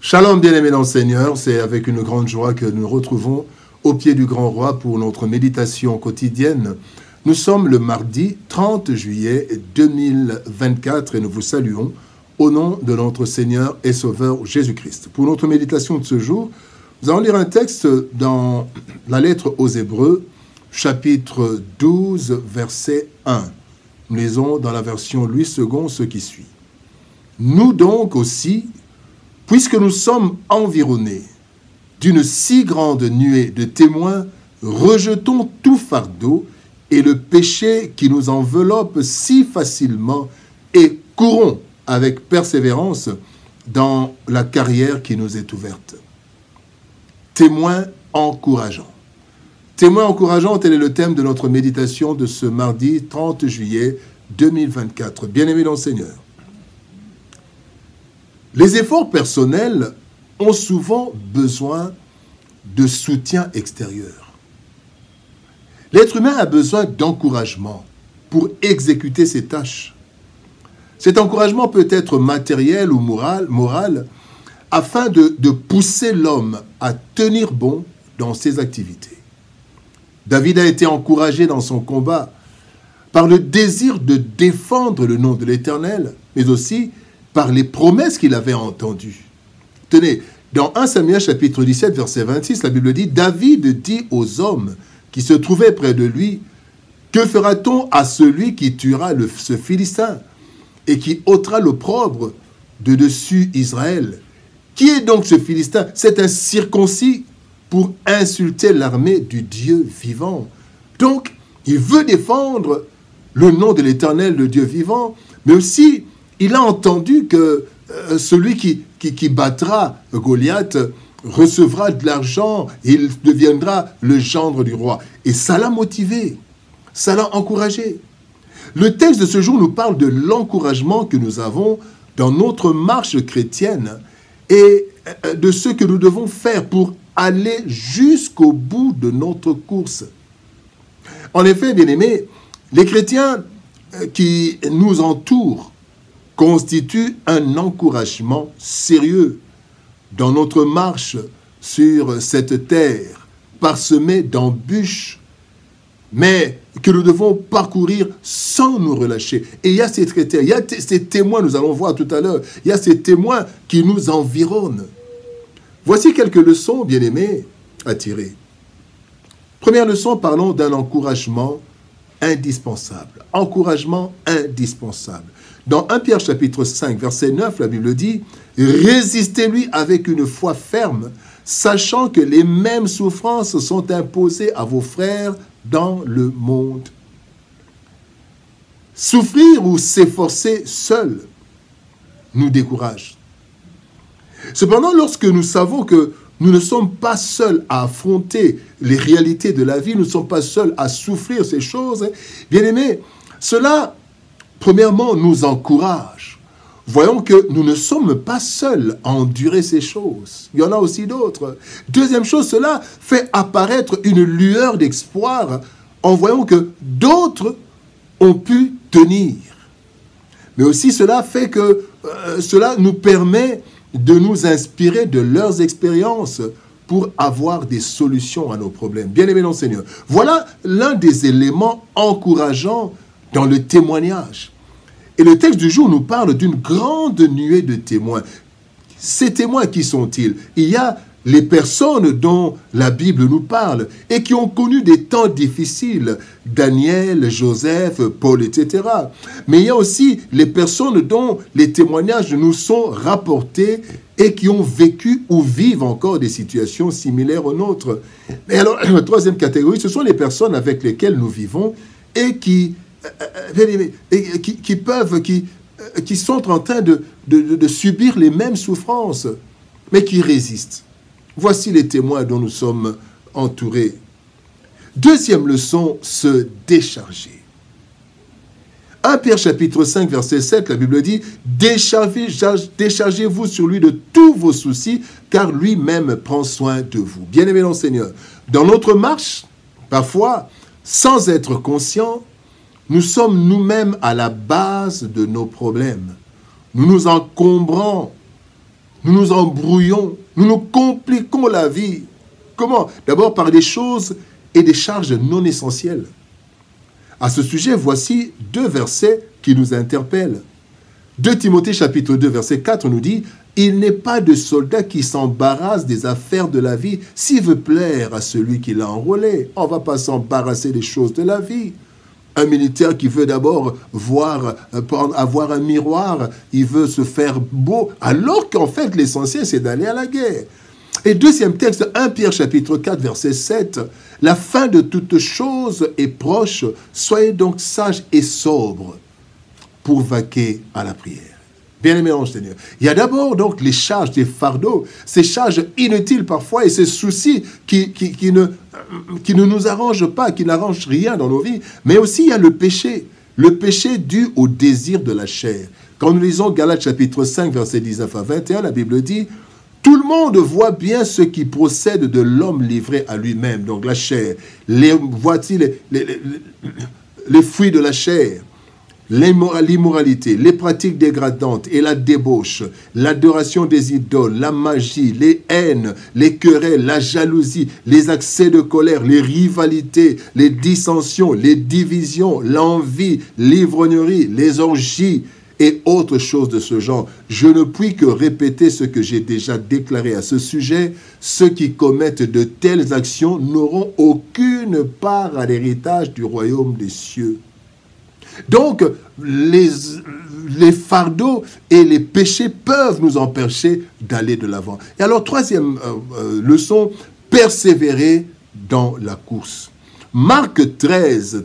Shalom bien-aimés dans le Seigneur, c'est avec une grande joie que nous nous retrouvons au pied du Grand Roi pour notre méditation quotidienne. Nous sommes le mardi 30 juillet 2024 et nous vous saluons au nom de notre Seigneur et Sauveur Jésus-Christ. Pour notre méditation de ce jour, nous allons lire un texte dans la lettre aux Hébreux, chapitre 12, verset 1. Nous lisons dans la version Louis II ce qui suit. Nous donc aussi, puisque nous sommes environnés d'une si grande nuée de témoins, rejetons tout fardeau et le péché qui nous enveloppe si facilement et courons avec persévérance dans la carrière qui nous est ouverte. Témoins encourageants. Témoins encourageants, tel est le thème de notre méditation de ce mardi 30 juillet 2024. Bien-aimés dans le Seigneur, les efforts personnels ont souvent besoin de soutien extérieur. L'être humain a besoin d'encouragement pour exécuter ses tâches. Cet encouragement peut être matériel ou moral afin de pousser l'homme à tenir bon dans ses activités. David a été encouragé dans son combat par le désir de défendre le nom de l'Éternel, mais aussi par les promesses qu'il avait entendues. Tenez, dans 1 Samuel chapitre 17, verset 26, la Bible dit « David dit aux hommes qui se trouvaient près de lui, « Que fera-t-on à celui qui tuera ce Philistin et qui ôtera l'opprobre de dessus Israël? Qui est donc ce Philistin? C'est un circoncis pour insulter l'armée du Dieu vivant. » Donc, il veut défendre le nom de l'Éternel, le Dieu vivant, mais aussi il a entendu que celui qui battra Goliath recevra de l'argent et il deviendra le gendre du roi. Et ça l'a motivé, ça l'a encouragé. Le texte de ce jour nous parle de l'encouragement que nous avons dans notre marche chrétienne et de ce que nous devons faire pour aller jusqu'au bout de notre course. En effet, bien-aimés, les chrétiens qui nous entourent constitue un encouragement sérieux dans notre marche sur cette terre parsemée d'embûches, mais que nous devons parcourir sans nous relâcher. Et il y a ces critères, il y a ces témoins, nous allons voir tout à l'heure, il y a ces témoins qui nous environnent. Voici quelques leçons, bien-aimés, à tirer. Première leçon, parlons d'un encouragement indispensable. Encouragement indispensable. Dans 1 Pierre chapitre 5, verset 9, la Bible dit « Résistez-lui avec une foi ferme, sachant que les mêmes souffrances sont imposées à vos frères dans le monde. » Souffrir ou s'efforcer seul nous décourage. Cependant, lorsque nous savons que nous ne sommes pas seuls à affronter les réalités de la vie, nous ne sommes pas seuls à souffrir ces choses, bien aimés, cela, premièrement, nous encourage. Voyons que nous ne sommes pas seuls à endurer ces choses. Il y en a aussi d'autres. Deuxième chose, cela fait apparaître une lueur d'espoir en voyant que d'autres ont pu tenir. Mais aussi cela fait que cela nous permet de nous inspirer de leurs expériences pour avoir des solutions à nos problèmes. Bien-aimés dans le Seigneur, voilà l'un des éléments encourageants dans le témoignage. Et le texte du jour nous parle d'une grande nuée de témoins. Ces témoins, qui sont-ils? Il y a les personnes dont la Bible nous parle et qui ont connu des temps difficiles, Daniel, Joseph, Paul, etc. Mais il y a aussi les personnes dont les témoignages nous sont rapportés et qui ont vécu ou vivent encore des situations similaires aux nôtres. Et alors, la troisième catégorie, ce sont les personnes avec lesquelles nous vivons et qui sont en train de subir les mêmes souffrances, mais qui résistent. Voici les témoins dont nous sommes entourés. Deuxième leçon, se décharger. 1 Pierre chapitre 5, verset 7, la Bible dit « Déchargez-vous sur lui de tous vos soucis, car lui-même prend soin de vous. » Bien-aimés dans le Seigneur, dans notre marche, parfois, sans être conscients, nous sommes nous-mêmes à la base de nos problèmes. Nous nous encombrons nous nous embrouillons, nous nous compliquons la vie. Comment? D'abord par des choses et des charges non essentielles. À ce sujet, voici 2 versets qui nous interpellent. 2 Timothée chapitre 2 verset 4 nous dit « Il n'est pas de soldat qui s'embarrasse des affaires de la vie s'il veut plaire à celui qui l'a enrôlé. » On ne va pas s'embarrasser des choses de la vie. Un militaire qui veut d'abord avoir un miroir, il veut se faire beau, alors qu'en fait l'essentiel c'est d'aller à la guerre. Et deuxième texte, 1 Pierre chapitre 4 verset 7, « La fin de toute chose est proche, soyez donc sages et sobres pour vaquer à la prière. » Bien-aimés en Seigneur, il y a d'abord donc les charges, les fardeaux, ces charges inutiles parfois et ces soucis qui ne nous arrangent pas, qui n'arrangent rien dans nos vies, mais aussi il y a le péché dû au désir de la chair. Quand nous lisons Galates chapitre 5 verset 19 à 21, la Bible dit « Tout le monde voit bien ce qui procède de l'homme livré à lui-même, donc la chair. Voici les fruits de la chair. L'immoralité, les pratiques dégradantes et la débauche, l'adoration des idoles, la magie, les haines, les querelles, la jalousie, les accès de colère, les rivalités, les dissensions, les divisions, l'envie, l'ivrognerie, les orgies et autres choses de ce genre. Je ne puis que répéter ce que j'ai déjà déclaré à ce sujet. Ceux qui commettent de telles actions n'auront aucune part à l'héritage du royaume des cieux. Donc, les fardeaux et les péchés peuvent nous empêcher d'aller de l'avant. Et alors, troisième leçon, persévérer dans la course. Marc 13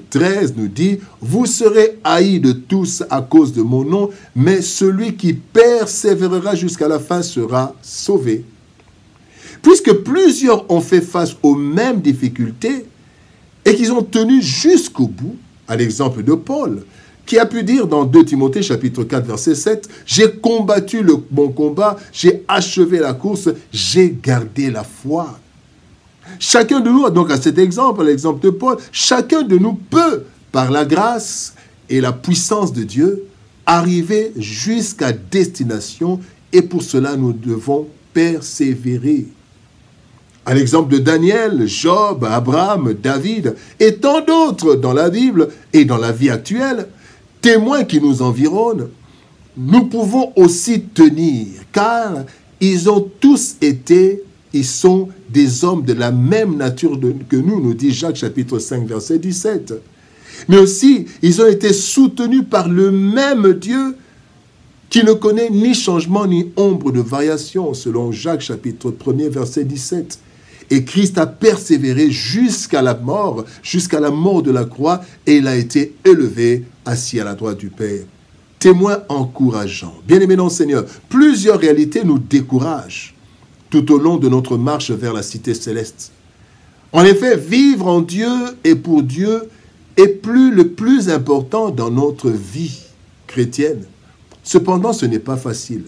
nous dit, « Vous serez haïs de tous à cause de mon nom, mais celui qui persévérera jusqu'à la fin sera sauvé. » Puisque plusieurs ont fait face aux mêmes difficultés et qu'ils ont tenu jusqu'au bout, à l'exemple de Paul, qui a pu dire dans 2 Timothée chapitre 4 verset 7, « J'ai combattu le bon combat, j'ai achevé la course, j'ai gardé la foi. » Chacun de nous, donc à cet exemple, l'exemple de Paul, chacun de nous peut, par la grâce et la puissance de Dieu, arriver jusqu'à destination et pour cela nous devons persévérer. À l'exemple de Daniel, Job, Abraham, David et tant d'autres dans la Bible et dans la vie actuelle, témoins qui nous environnent, nous pouvons aussi tenir, car ils ont tous été, ils sont des hommes de la même nature que nous dit Jacques chapitre 5 verset 17. Mais aussi, ils ont été soutenus par le même Dieu qui ne connaît ni changement ni ombre de variation, selon Jacques chapitre 1 verset 17. Et Christ a persévéré jusqu'à la mort de la croix, et il a été élevé, assis à la droite du Père. Témoin encourageant. Bien-aimés dans le Seigneur, plusieurs réalités nous découragent tout au long de notre marche vers la cité céleste. En effet, vivre en Dieu et pour Dieu est le plus important dans notre vie chrétienne. Cependant, ce n'est pas facile.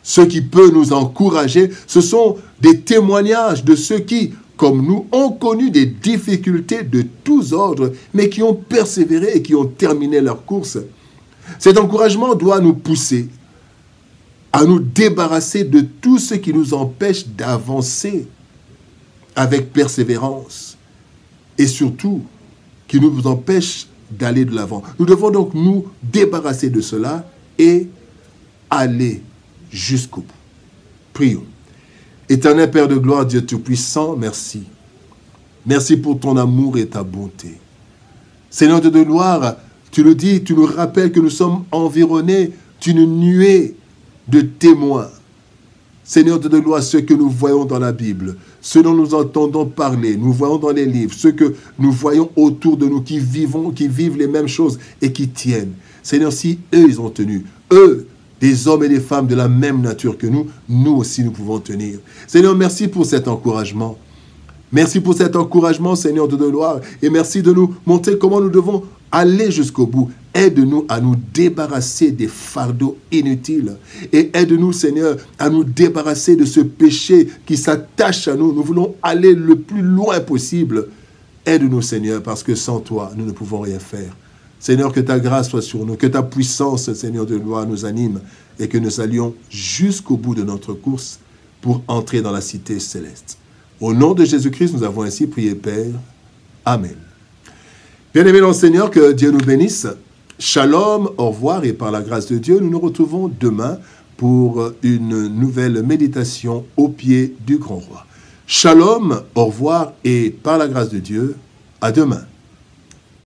Ce qui peut nous encourager, ce sont des témoignages de ceux qui, comme nous, ont connu des difficultés de tous ordres, mais qui ont persévéré et qui ont terminé leur course. Cet encouragement doit nous pousser à nous débarrasser de tout ce qui nous empêche d'avancer avec persévérance et surtout qui nous empêche d'aller de l'avant. Nous devons donc nous débarrasser de cela et aller jusqu'au bout. Prions. Éternel Père de gloire, Dieu Tout-Puissant, merci. Merci pour ton amour et ta bonté. Seigneur Dieu de gloire, tu le dis, tu nous rappelles que nous sommes environnés d'une nuée de témoins. Seigneur Dieu de gloire, ce que nous voyons dans la Bible, ce dont nous entendons parler, nous voyons dans les livres, ce que nous voyons autour de nous, qui vivent les mêmes choses et qui tiennent. Seigneur, si eux, ils ont tenu, eux, des hommes et des femmes de la même nature que nous, nous aussi, nous pouvons tenir. Seigneur, merci pour cet encouragement. Merci pour cet encouragement, Seigneur de gloire. Et merci de nous montrer comment nous devons aller jusqu'au bout. Aide-nous à nous débarrasser des fardeaux inutiles. Et aide-nous, Seigneur, à nous débarrasser de ce péché qui s'attache à nous. Nous voulons aller le plus loin possible. Aide-nous, Seigneur, parce que sans toi, nous ne pouvons rien faire. Seigneur, que ta grâce soit sur nous, que ta puissance, Seigneur de gloire, nous anime et que nous allions jusqu'au bout de notre course pour entrer dans la cité céleste. Au nom de Jésus-Christ, nous avons ainsi prié, Père. Amen. Bien-aimés dans le Seigneur, que Dieu nous bénisse. Shalom, au revoir, et par la grâce de Dieu, nous nous retrouvons demain pour une nouvelle méditation au pied du Grand Roi. Shalom, au revoir, et par la grâce de Dieu, à demain.